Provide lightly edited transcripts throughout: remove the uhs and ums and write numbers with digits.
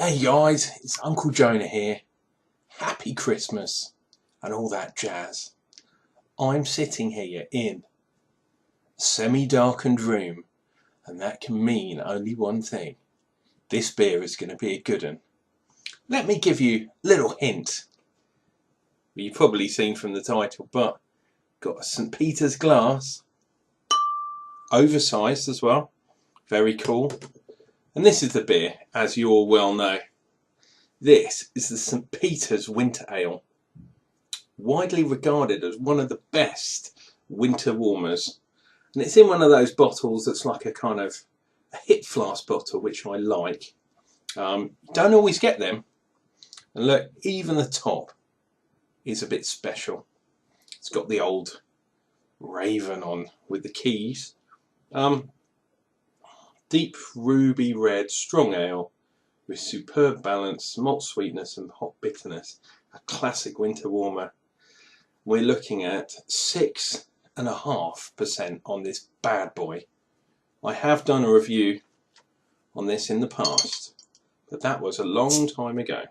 Hey guys, it's Uncle Jonah here. Happy Christmas and all that jazz. I'm sitting here in a semi-darkened room, and that can mean only one thing. This beer is going to be a good one. Let me give you a little hint. You've probably seen from the title, but got a St. Peter's glass, oversized as well, very cool. And this is the beer, as you all well know. This is the St. Peter's Winter Ale, widely regarded as one of the best winter warmers. And it's in one of those bottles that's like a kind of a hip flask bottle, which I like. Don't always get them. And look, even the top is a bit special. It's got the old raven on with the keys. Deep ruby red strong ale with superb balance, malt sweetness and hop bitterness. A classic winter warmer. We're looking at 6.5% on this bad boy. I have done a review on this in the past, but that was a long time ago.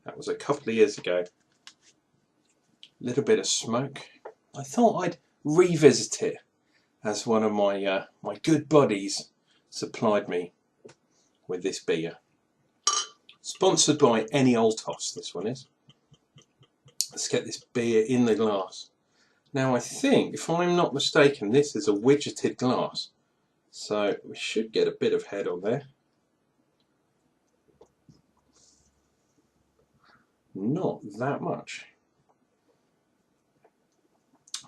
That was a couple of years ago. A little bit of smoke. I thought I'd revisit it as one of my good buddies supplied me with this beer. Sponsored by Any Old Toss, this one is. Let's get this beer in the glass. Now I think, if I'm not mistaken, this is a widgeted glass. So we should get a bit of head on there. Not that much.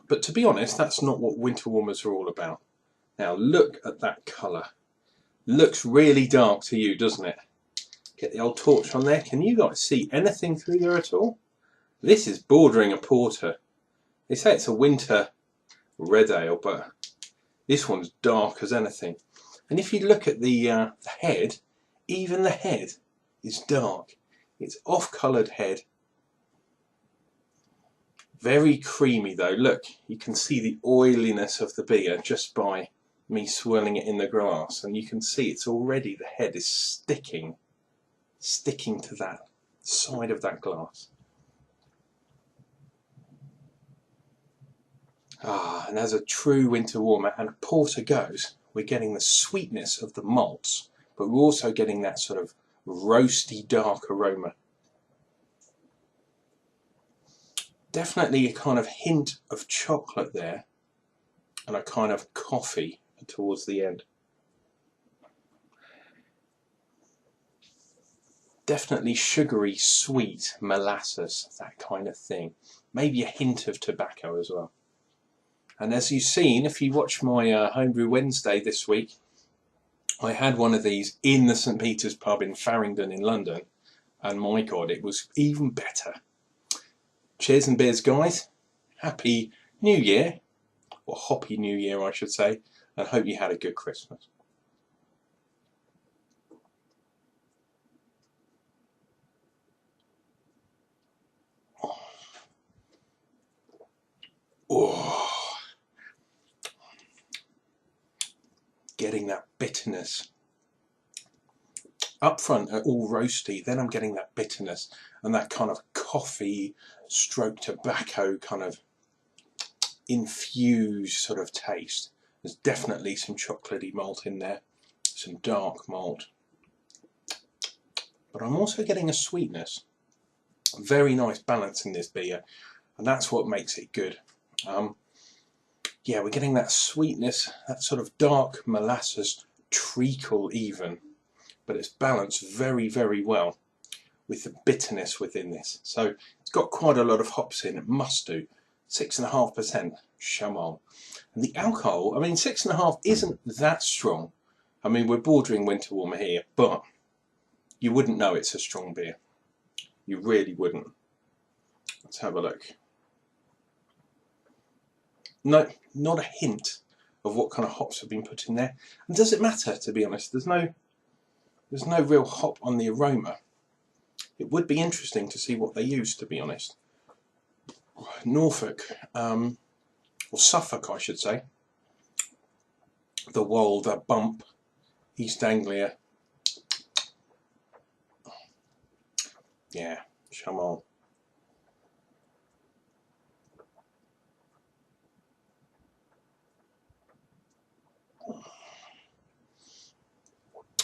But to be honest, that's not what winter warmers are all about. Now look at that colour. Looks really dark to you, doesn't it? Get the old torch on there. Can you guys see anything through there at all? This is bordering a porter. They say it's a winter red ale, but this one's dark as anything. And if you look at the head, even the head is dark. It's off-coloured head. Very creamy though. Look, you can see the oiliness of the beer just by me swirling it in the glass, and you can see it's already, the head is sticking to that side of that glass. And as a true winter warmer and a porter goes, we're getting the sweetness of the malts, but we're also getting that sort of roasty dark aroma. Definitely a kind of hint of chocolate there, and a kind of coffee towards the end. Definitely sugary, sweet molasses, that kind of thing. Maybe a hint of tobacco as well. And as you've seen, if you watch my Homebrew Wednesday this week, I had one of these in the St. Peter's pub in Farringdon in London, and my God, it was even better. Cheers and beers, guys. Happy New Year, or Hoppy New Year, I should say, and hope you had a good Christmas. Oh, getting that bitterness. Up front, all roasty, then I'm getting that bitterness and that kind of coffee stroke tobacco kind of infused sort of taste. There's definitely some chocolatey malt in there, some dark malt. But I'm also getting a sweetness. Very nice balance in this beer, and that's what makes it good. Yeah, we're getting that sweetness, that sort of dark molasses treacle even, but it's balanced very, very well with the bitterness within this. So it's got quite a lot of hops in, it must do. 6.5% Chamon. And the alcohol, I mean, 6.5 isn't that strong. I mean, we're bordering winter warmer here, but you wouldn't know it's a strong beer. You really wouldn't. Let's have a look. No, not a hint of what kind of hops have been put in there. And does it matter, to be honest? There's no real hop on the aroma. It would be interesting to see what they use, to be honest. Norfolk, or Suffolk I should say, the Wold, the Bump, East Anglia, Yeah, come on.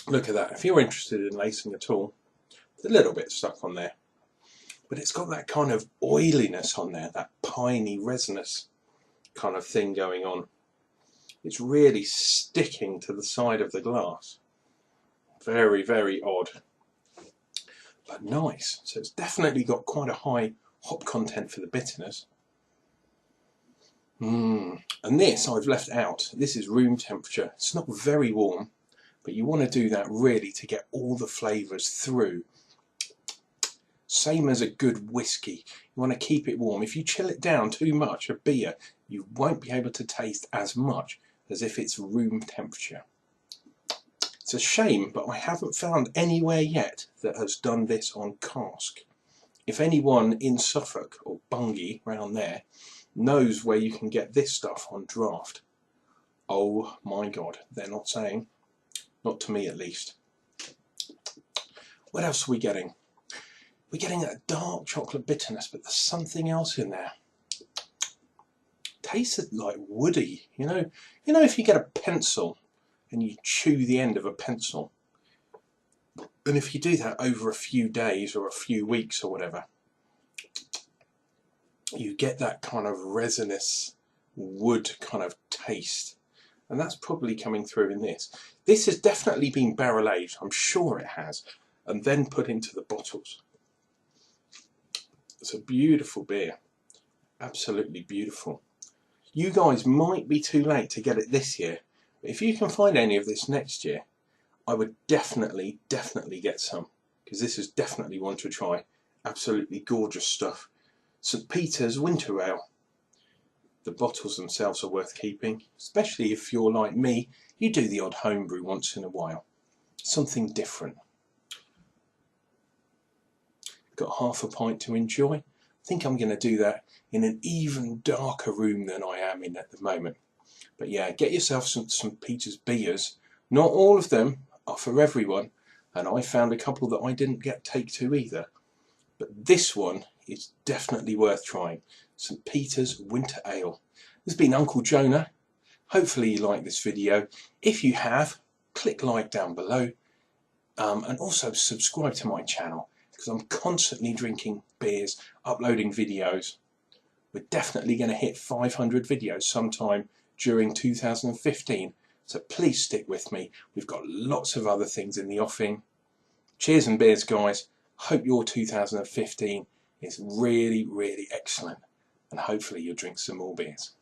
Look at that. If you're interested in lacing at all, there's a little bit stuck on there. But it's got that kind of oiliness on there, that piney, resinous kind of thing going on. It's really sticking to the side of the glass. Very, very odd. But nice. So it's definitely got quite a high hop content for the bitterness. And this I've left out. This is room temperature. It's not very warm, but you want to do that really to get all the flavours through. Same as a good whiskey. You want to keep it warm. If you chill it down too much, a beer, you won't be able to taste as much as if it's room temperature. It's a shame, but I haven't found anywhere yet that has done this on cask. If anyone in Suffolk or Bungay round there knows where you can get this stuff on draft, oh my god, they're not saying. Not to me at least. What else are we getting? We're getting that dark chocolate bitterness, but there's something else in there. Tasted like woody, you know if you get a pencil and you chew the end of a pencil, and if you do that over a few days or a few weeks or whatever, you get that kind of resinous wood kind of taste, and that's probably coming through in this. This has definitely been barrel aged, I'm sure it has, and then put into the bottles. It's a beautiful beer, absolutely beautiful. You guys might be too late to get it this year, but if you can find any of this next year, I would definitely get some, because this is definitely one to try. Absolutely gorgeous stuff. St. Peter's Winter Ale. The bottles themselves are worth keeping, especially if you're like me, you do the odd homebrew once in a while. Something different. Got half a pint to enjoy. I think I'm going to do that in an even darker room than I am in at the moment. But yeah, get yourself some St. Peter's beers. Not all of them are for everyone, and I found a couple that I didn't get take to either. But this one is definitely worth trying. St. Peter's Winter Ale. This has been Uncle Jonah. Hopefully you like this video. If you have, click like down below, and also subscribe to my channel, because I'm constantly drinking beers, uploading videos. We're definitely going to hit 500 videos sometime during 2015, so please stick with me. We've got lots of other things in the offing. Cheers and beers, guys. Hope your 2015 is really, really excellent, and hopefully you'll drink some more beers.